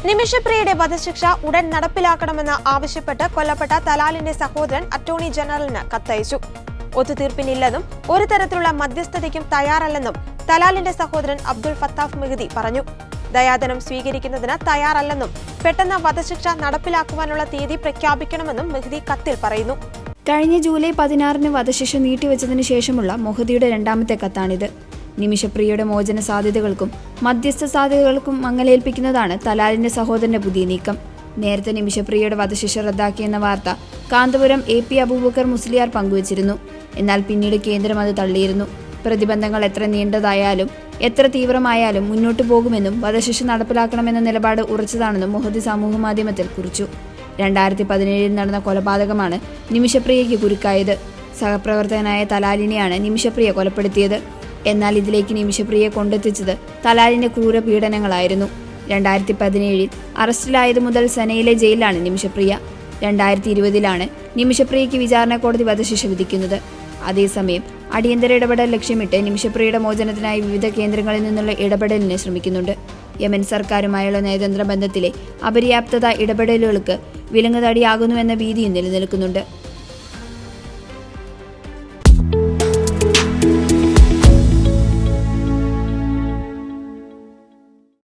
നിമിഷപ്രിയയുടെ വധശിക്ഷ ഉടൻ നടപ്പിലാക്കണമെന്ന് ആവശ്യപ്പെട്ട് കൊല്ലപ്പെട്ട തലാലിന്റെ സഹോദരൻ അറ്റോർണി ജനറലിന് കത്തയച്ചു. ഒത്തുതീർപ്പിനില്ലെന്നും ഒരു തരത്തിലുള്ള മധ്യസ്ഥതയ്ക്കും തയ്യാറല്ലെന്നും തലാലിന്റെ സഹോദരൻ അബ്ദുൾ ഫത്താഫ് മെഹ്ദി പറഞ്ഞു. ദയാധനം സ്വീകരിക്കുന്നതിന് തയ്യാറല്ലെന്നും പെട്ടെന്ന് വധശിക്ഷ നടപ്പിലാക്കുവാനുള്ള തീയതി പ്രഖ്യാപിക്കണമെന്നും മെഹ്ദി കത്തിൽ പറയുന്നു. കഴിഞ്ഞ ജൂലൈ 16 വധശിക്ഷ നീട്ടിവെച്ചതിനു ശേഷമുള്ള മെഹ്ദിയുടെ രണ്ടാമത്തെ കത്താണിത്. നിമിഷപ്രിയയുടെ മോചന സാധ്യതകൾക്കും മധ്യസ്ഥ സാധ്യതകൾക്കും മങ്ങലേൽപ്പിക്കുന്നതാണ് തലാലിന്റെ സഹോദരന്റെ പുതിയ നീക്കം. നേരത്തെ നിമിഷപ്രിയയുടെ വധശിക്ഷ റദ്ദാക്കിയെന്ന വാർത്ത കാന്തപുരം AP അബൂബക്കർ മുസ്ലിയാർ പങ്കുവച്ചിരുന്നു. എന്നാൽ പിന്നീട് കേന്ദ്രം അത് തള്ളിയിരുന്നു. പ്രതിബന്ധങ്ങൾ എത്ര നീണ്ടതായാലും എത്ര തീവ്രമായാലും മുന്നോട്ടു പോകുമെന്നും വധശിക്ഷ നടപ്പിലാക്കണമെന്ന നിലപാട് ഉറച്ചതാണെന്നും മെഹ്ദി സമൂഹമാധ്യമത്തിൽ കുറിച്ചു. 2017 നടന്ന കൊലപാതകമാണ് നിമിഷപ്രിയയ്ക്ക് കുരുക്കായത്. സഹപ്രവർത്തകനായ തലാലിനെയാണ് നിമിഷപ്രിയ കൊലപ്പെടുത്തിയത്. എന്നാൽ ഇതിലേക്ക് നിമിഷപ്രിയയെ കൊണ്ടെത്തിച്ചത് തലാലിന്റെ ക്രൂര പീഡനങ്ങളായിരുന്നു. 2017 അറസ്റ്റിലായതു മുതൽ സനയിലെ ജയിലിലാണ് നിമിഷപ്രിയ. 2020 നിമിഷപ്രിയയ്ക്ക് വിചാരണ കോടതി വധശിക്ഷ വിധിക്കുന്നത്. അതേസമയം അടിയന്തര ഇടപെടൽ ലക്ഷ്യമിട്ട് നിമിഷപ്രിയയുടെ മോചനത്തിനായി വിവിധ കേന്ദ്രങ്ങളിൽ നിന്നുള്ള ഇടപെടലിന് ശ്രമിക്കുന്നുണ്ട്. യമൻ സർക്കാരുമായുള്ള നയതന്ത്ര ബന്ധത്തിലെ അപര്യാപ്തത ഇടപെടലുകൾക്ക് വിലങ്ങുതടിയാകുന്നുവെന്ന ഭീതിയും നിലനിൽക്കുന്നുണ്ട്.